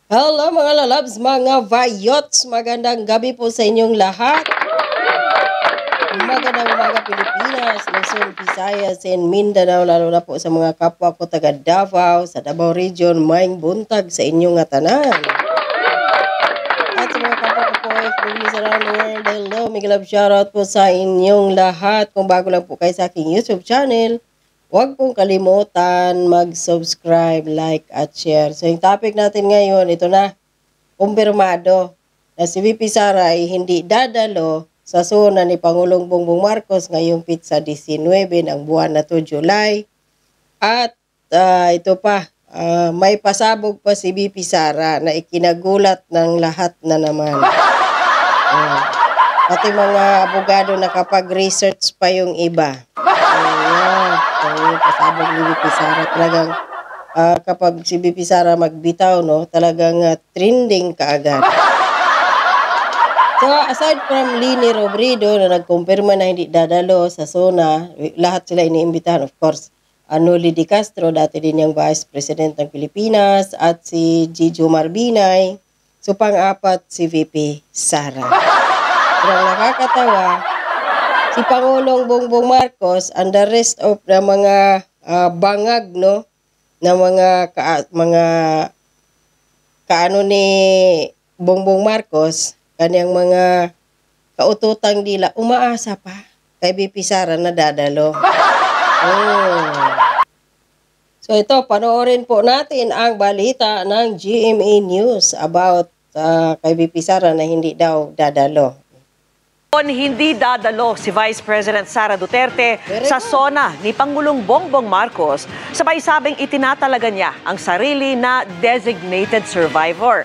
Hello mga lalabs, mga vayots, magandang gabi po sa inyong lahat. Magandang umaga Pilipinas, Luzon, Visayas, and Mindanao, lalo na po sa mga kapwa ko taga Davao, sa Davao Region, maayong buntag sa inyong tanan. At sa mga kapwa ko po, FWs around the world, hello, may love shoutout po sa inyong lahat. Kung bago lang po kayo sa aking YouTube channel, huwag pong kalimutan mag-subscribe, like, at share. So, yung topic natin ngayon, ito na, kumpirmado na si VP Sara ay hindi dadalo sa SONA ni Pangulong Bongbong Marcos ngayong pitsa 19 ng buwan na to, July. At ito pa, may pasabog pa si VP Sara na ikinagulat ng lahat na naman. Pati mga abogado nakapag-research pa yung iba. Pasabog ni VP Sara talagang kapag si VP Sara magbitaw, no, talagang trending kaagad. So, aside from Lini Robredo na nagkumpirma na hindi dadalo sa SONA, lahat sila iniimbitahan, of course. Noli Di Castro, dati din yung Vice President ng Pilipinas, at si Gio Marbinay. So, pang-apat si VP Sara. Pero nakakatawa, si Pangulong Bongbong Marcos and the rest of the mga bangag, no, na mga kaano ni Bongbong Marcos, kanyang mga kaututang dila, umaasa pa kay VP Sara na dadalo. So ito, panoorin po natin ang balita ng GMA News about kay VP Sara na hindi daw dadalo. Hindi dadalo si Vice President Sara Duterte sa SONA ni Pangulong Bongbong Marcos, sabay sabing itinatalaga niya ang sarili na designated survivor.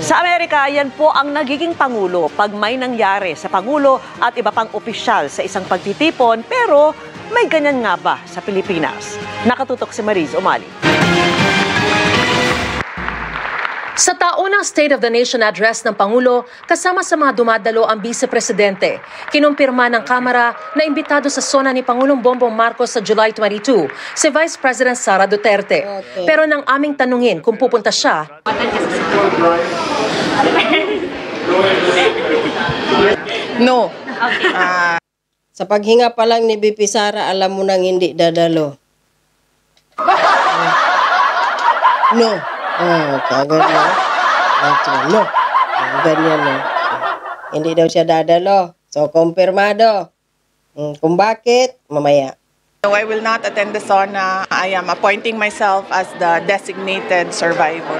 Sa Amerika, yan po ang nagiging pangulo pag may nangyari sa pangulo at iba pang opisyal sa isang pagtitipon, pero may ganyan nga ba sa Pilipinas? Nakatutok si Mariz Umali. Sa taunang State of the Nation address ng Pangulo, kasama sa mga dumadalo ang Vice Presidente, kinumpirma ng Kamara na imbitado sa SONA ni Pangulong Bongbong Marcos sa July 22, si Vice President Sara Duterte. Okay. Pero nang aming tanungin kung pupunta siya, no. Sa paghinga pa lang ni VP Sara, alam mo nang hindi dadalo. No. Kagad na. No. Ganyan na. Hindi daw siya dadalo. So, kumpirmado. Kung bakit, mamaya. No, I will not attend the SONA. I am appointing myself as the designated survivor.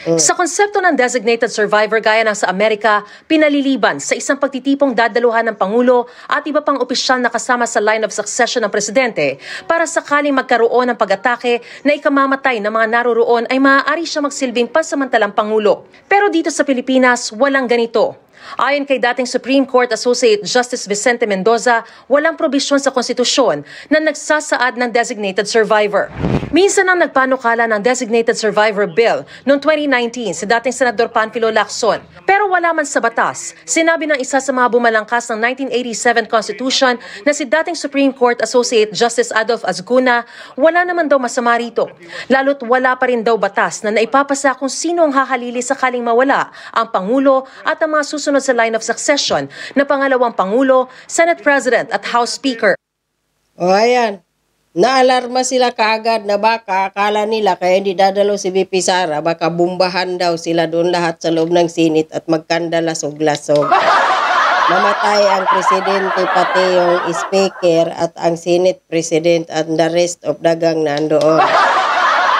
Sa konsepto ng designated survivor gaya ng sa Amerika, pinaliliban sa isang pagtitipong dadaluhan ng Pangulo at iba pang opisyal na kasama sa line of succession ng Presidente para sakaling magkaroon ng pag-atake na ikamamatay ng mga naroroon ay maaari siya magsilbing pansamantalang Pangulo. Pero dito sa Pilipinas, walang ganito. Ayon kay dating Supreme Court Associate Justice Vicente Mendoza, walang probisyon sa konstitusyon na nagsasaad ng designated survivor. Minsan ang nagpanukala ng Designated Survivor Bill noong 2019 si dating Senador Panfilo Lacson. Pero wala man sa batas. Sinabi ng isa sa mga bumalangkas ng 1987 Constitution na si dating Supreme Court Associate Justice Adolf Azcuna, wala naman daw masama rito. Lalo't wala pa rin daw batas na naipapasa kung sino ang hahalili sakaling mawala ang Pangulo at ang mga susunod sa line of succession na pangalawang Pangulo, Senate President at House Speaker. O ayan. Naalarma sila kaagad na baka akala nila kaya hindi dadalo si VP Sara, baka bumbahan daw sila doon lahat sa loob ng Senate at magkandalasog-lasog. Mamatay ang presidente pati yung speaker at ang Senate President and the rest of the gang nandoon.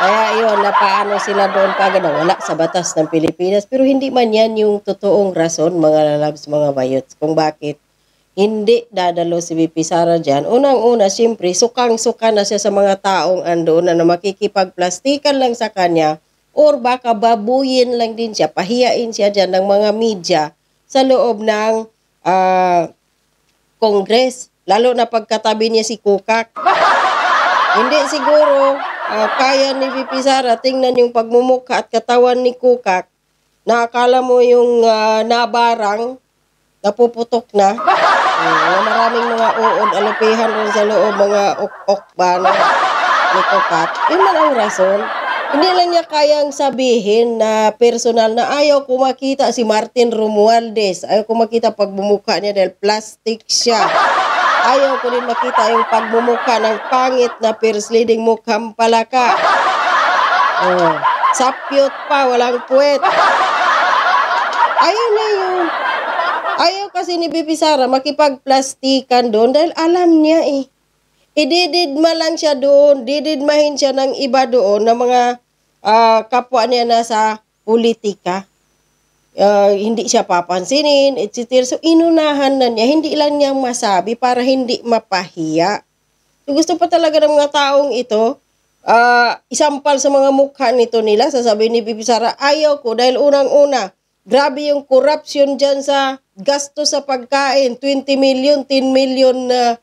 Kaya yun, napaano sila doon kaagad na wala sa batas ng Pilipinas, pero hindi man yan yung totoong rason, mga lalabs, mga bayots, kung bakit hindi dadalo si VP Sara dyan. Unang-una, siyempre, sukang-suka na siya sa mga taong andoon na makikipagplastikan lang sa kanya or baka babuyin lang din siya, pahiyain siya dyan ng mga media sa loob ng Congress. Lalo na pagkatabi niya si Kukak. Hindi siguro kaya ni VP Sara, tingnan yung pagmumukha at katawan ni Kukak, na akala mo yung nabarang, napuputok na. Maraming mga uod, alupihan rin sa loob, mga ok-ok ba na ni Kukak. Yun man ang rason. Hindi lang niya kayang sabihin na personal na ayaw ko makita si Martin Romualdez. Ayaw ko makita pagbumuka niya dahil plastic siya. Ayaw ko din makita yung pagbumuka ng pangit na first lady mukhang palaka. Oh, sapyot pa, walang puwet. Ayaw na yun. Ayaw kasi ni Bibi Sara makipagplastikan doon dahil alam niya eh. Idididma lang siya doon, dididmahin siya ng iba doon na mga kapwa niya na sa politika. Hindi siya papansinin, etc. So inunahan na niya, hindi lang niya masabi para hindi mapahiya. So, gusto pa talaga ng mga taong ito, isampal sa mga mukha nito nila, sasabihin ni Bibi Sara, ayaw ko dahil unang-una, grabe yung corruption dyan sa gasto sa pagkain, 20 million, 10 million na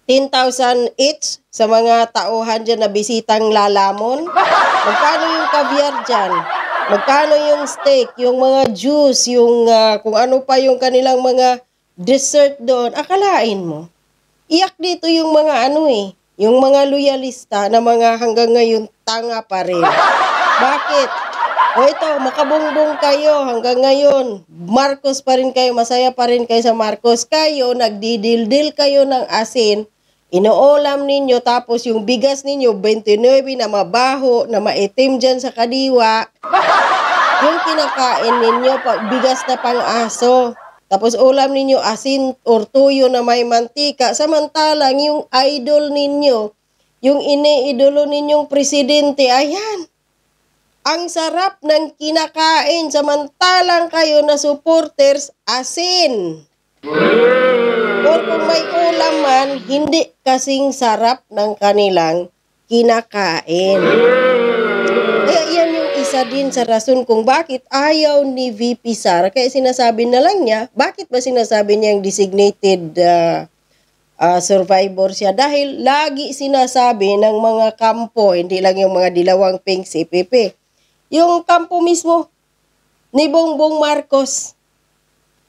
10,000 each sa mga tauhan dyan na bisitang lalamon. Magkano yung caviar dyan? Magkano yung steak, yung mga juice, yung kung ano pa yung kanilang mga dessert doon. Akalain mo. Iyak dito yung mga yung mga loyalista na mga hanggang ngayon tanga pa rin. Bakit? O ito, makabungbong kayo hanggang ngayon. Marcos pa rin kayo, masaya pa rin kayo sa Marcos. Kayo, nagdidildil kayo ng asin. Inuulam ninyo, tapos yung bigas ninyo, 29 na mabaho, na maitim dyan sa kadiwa. Yung kinakain ninyo, bigas na pang-aso. Tapos ulam ninyo, asin or tuyo na may mantika. Samantalang yung idol ninyo, yung iniidolo ninyong presidente, ayan. Ang sarap ng kinakain, samantalang kayo na supporters, asin. Or kung may ulam man, hindi kasing sarap ng kanilang kinakain. Kaya yan yung isa din sa rason kung bakit ayaw ni VP Sara. Kaya sinasabi na lang niya, bakit ba sinasabi niyang designated survivor siya? Dahil lagi sinasabi ng mga kampo, hindi lang yung mga dilawang pink CPP, yung kampo mismo ni Bongbong Marcos,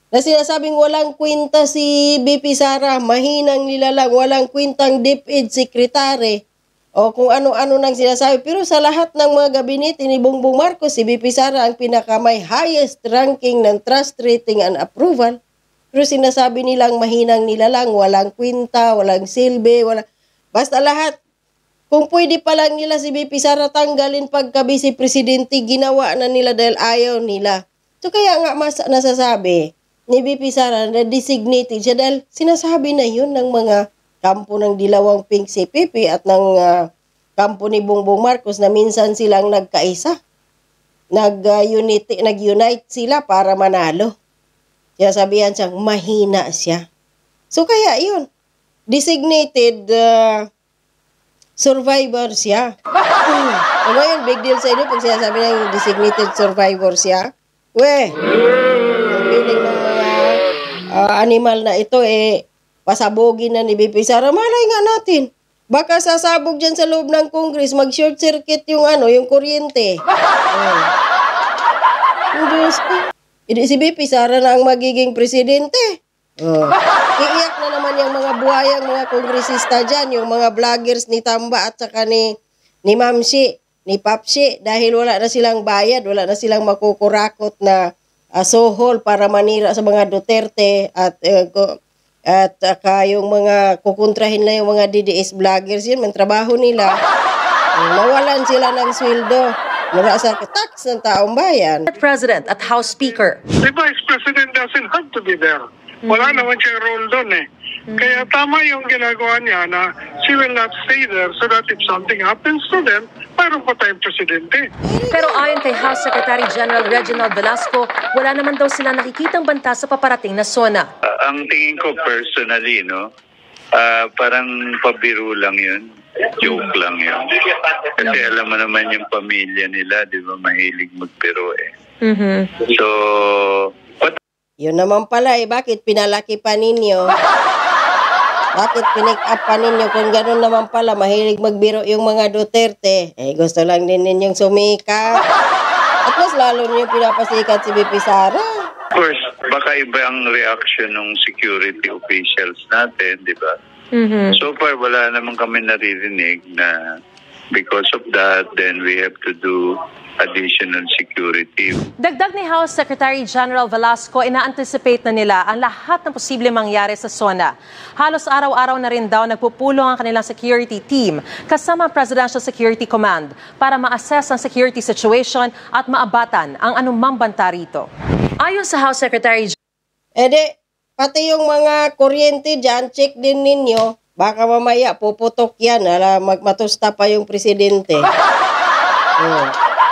na sinasabing walang kwenta si VP Sara, mahinang nilalang, walang kwentang DepEd Secretary, o kung ano-ano nang sinasabi. Pero sa lahat ng mga gabinete ni Bongbong Marcos, si VP Sara ang pinakamay highest ranking ng trust rating and approval. Pero sinasabi nilang mahinang nilalang, walang kwenta, walang silbi, basta lahat. Kung pwede pa lang nila si VP Sara tanggalin pagka-vice presidente, ginawa na nila dahil ayaw nila. So kaya nga nasasabi ni VP Sara na designated siya dahil sinasabi na yun ng mga kampo ng dilawang pink CPP at ng kampo ni Bongbong Marcos na minsan silang nagkaisa. Nag-unite sila para manalo. Kaya sabihan siyang mahina siya. So kaya yun, designated survivor siya. O ngayon, big deal sa inyo pag sinasabi na yung designated survivor siya. Ang feeling ng mga animal na ito, pasabogin na ni VP Sara. Malay nga natin. Baka sasabog dyan sa loob ng Congress, mag-short circuit yung yung kuryente. Diyos ko. Si VP Sara na ang magiging presidente. Iiyak na naman yung mga buhayang mga kongresista dyan, yung mga vloggers ni Tamba at saka ni Mamsi, ni Papsi, dahil wala na silang bayad, wala na silang makukurakot na sohol para manira sa mga Duterte at yung mga kukontrahin na yung mga DDS vloggers, yun, ang trabaho nila. Nawalan sila ng sweldo mula sa tax ng taong bayan. President at House Speaker. The Vice President doesn't have to be there. Wala naman siyang role doon eh. Kaya tama yung ginagawa niya na she will not stay there so that if something happens to them, mayroon pa tayong presidente. Pero ayon kay House Secretary General Reginald Velasco, wala naman daw sila nakikitang banta sa paparating na SONA. Ang tingin ko personally, parang pabiro lang yun. Joke lang yun. Kasi alam mo naman yung pamilya nila, di ba, mahilig magbiro eh. So, yun naman pala bakit pinalaki pa ninyo? Bakit pinick up pa ninyo? Kung gano'n naman pala, mahilig magbiro yung mga Duterte. Gusto lang din ninyong sumikat. At mas lalo niyo pinapasikat si VP Sara. of course, baka iba ang reaction ng security officials natin, di ba? So far, wala naman kami naririnig na because of that, then we have to do additional security. Dagdag ni House Secretary General Velasco, ina-anticipate na nila ang lahat ng posible mangyari sa SONA. Halos araw-araw na rin daw nagpupulong ang kanilang security team kasama ang Presidential Security Command para ma-assess ang security situation at maabatan ang anumang banta rito. Ayon sa House Secretary Pati yung mga kuryente dyan, check din ninyo. Baka mamaya puputok yan, magmatusta pa yung presidente.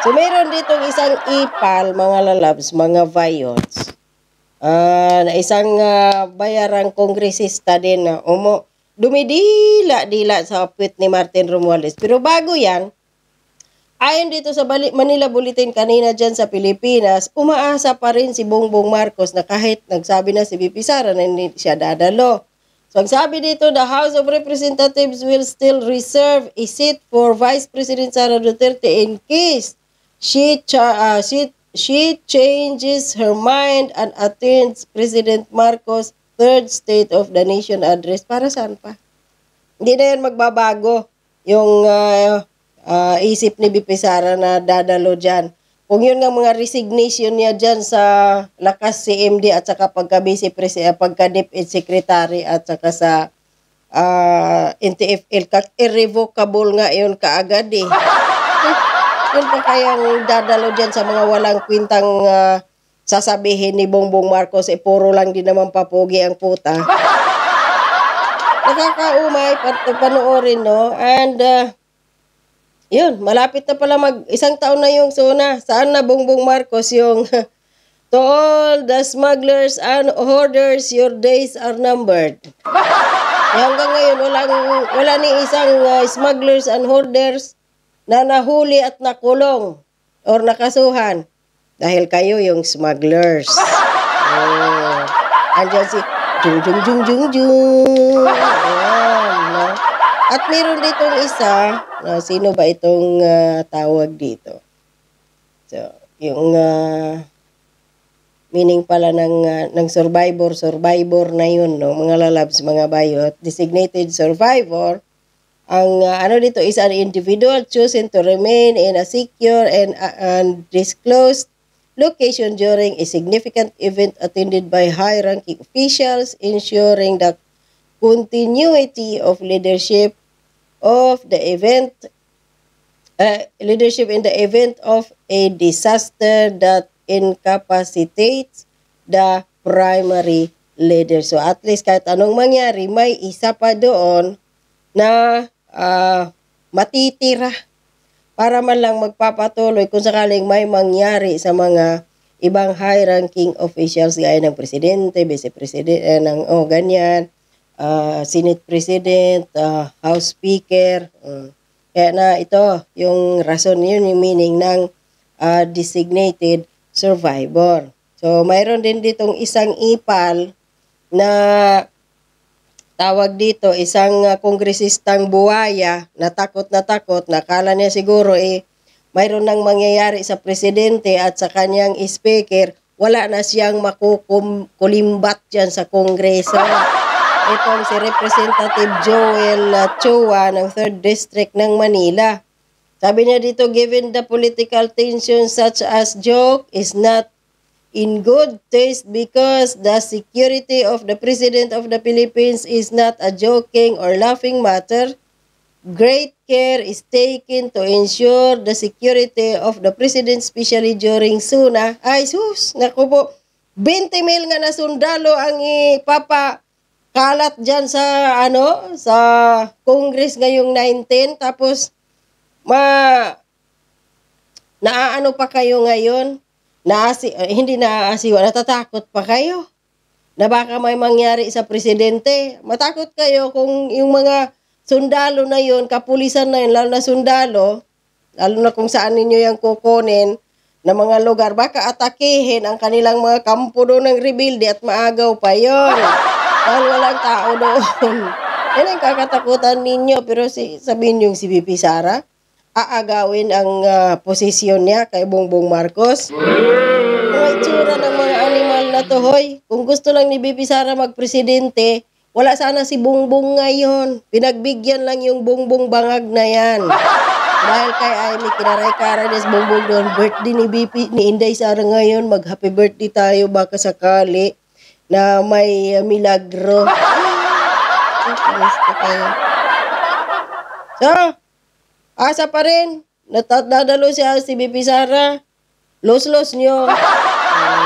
So, meron ditong isang ipal, mga lalabs, mga vayots, na isang bayarang kongresista din na dumidila-dila sa puwit ni Martin Romualdez. Pero bago yan, ayon dito sa Manila Bulletin kanina dyan sa Pilipinas, umaasa pa rin si Bongbong Marcos na kahit nagsabi na si VP Sara na hindi siya dadalo. So ang sabi dito, the House of Representatives will still reserve a seat for Vice President Sara Duterte in case she changes her mind and attends President Marcos' third State of the Nation address. Para saan pa? Hindi na yan magbabago yung isip ni VP Sara na dadalo dyan. Kung yun nga mga resignation niya dyan sa lakas CMD at saka pagka-DepEd Secretary at saka sa NTFL, irrevocable nga yun kaagad eh. Yun pa kayang dadalo dyan sa mga walang kwintang sasabihin ni Bongbong Marcos, puro lang din naman papugi ang puta. Nakakaumay, panoorin, no? And, yun, malapit na pala isang taon na yung SONA. Saan na Bongbong Marcos yung to all the smugglers and hoarders, your days are numbered. Hanggang ngayon, wala ni isang smugglers and hoarders na nahuli at nakulong or nakasuhan. Dahil kayo yung smugglers. Andyan si Jung. Ayan, no? At meron ditong isa, sino ba itong tawag dito? So, yung meaning pala ng survivor na yun, no? Mga lalabs, mga bayot, designated survivor. Ang dito is an individual chosen to remain in a secure and undisclosed location during a significant event attended by high-ranking officials, ensuring the continuity of leadership in the event of a disaster that incapacitates the primary leader. So at least kahit anong mangyari, may isa pa doon na matitira para man lang magpapatuloy kung sakaling may mangyari sa mga ibang high-ranking officials gaya ng presidente, vice-presidente, ganyan. Senate President, House Speaker. Kaya na ito, yung rason yun, yung meaning ng designated survivor. So, mayroon din ditong isang ipal na tawag dito, isang kongresistang buwaya na takot, nakala niya siguro mayroon nang mangyayari sa presidente at sa kanyang speaker, wala na siyang makukulimbat dyan sa kongreso. Itong si Representative Joel Chua ng 3rd District ng Manila. Sabi niya dito, given the political tension such as joke is not in good taste because the security of the President of the Philippines is not a joking or laughing matter. Great care is taken to ensure the security of the President, especially during SONA. Ay sus, naku po, 20 mil nga na sundalo ang kalat dyan sa sa Congress ngayong 19, tapos naaano pa kayo ngayon? Hindi naaasiwa, natatakot pa kayo na baka may mangyari sa presidente. Matakot kayo kung yung mga sundalo na yun, kapulisan na yun, lalo na sundalo, lalo na kung saan ninyo yung kukunin na mga lugar, baka atakihin ang kanilang mga kampo doon ng rebelde at maagaw pa yun. Dahil walang tao doon. Yan ang kakatakutan ninyo. Pero sabihin yung si VP Sara, aagawin ang posisyon niya kay Bongbong Marcos. Mga itsura ng mga animal na to, hoy. Kung gusto lang ni VP Sara magpresidente, wala sana si Bongbong ngayon. Pinagbigyan lang yung Bongbong Bangag na yan. dahil kay Amy Kinaray-Kara des Bongbong doon, birthday ni BP, ni Inday Sara ngayon, mag-happy birthday tayo baka sakali na may milagro. So, asa pa rin, dadalo siya si BP Sara, los-los nyo.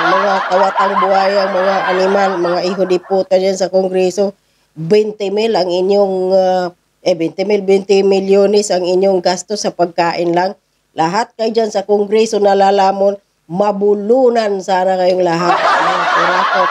Mga kawatang buhayang, mga animal, mga iho di puta dyan sa Kongreso, 20 mil ang inyong 20 milyones ang inyong gasto sa pagkain lang. Lahat kayo dyan sa Kongreso nalalamon, mabulunan sana kayong lahat. Kurakot.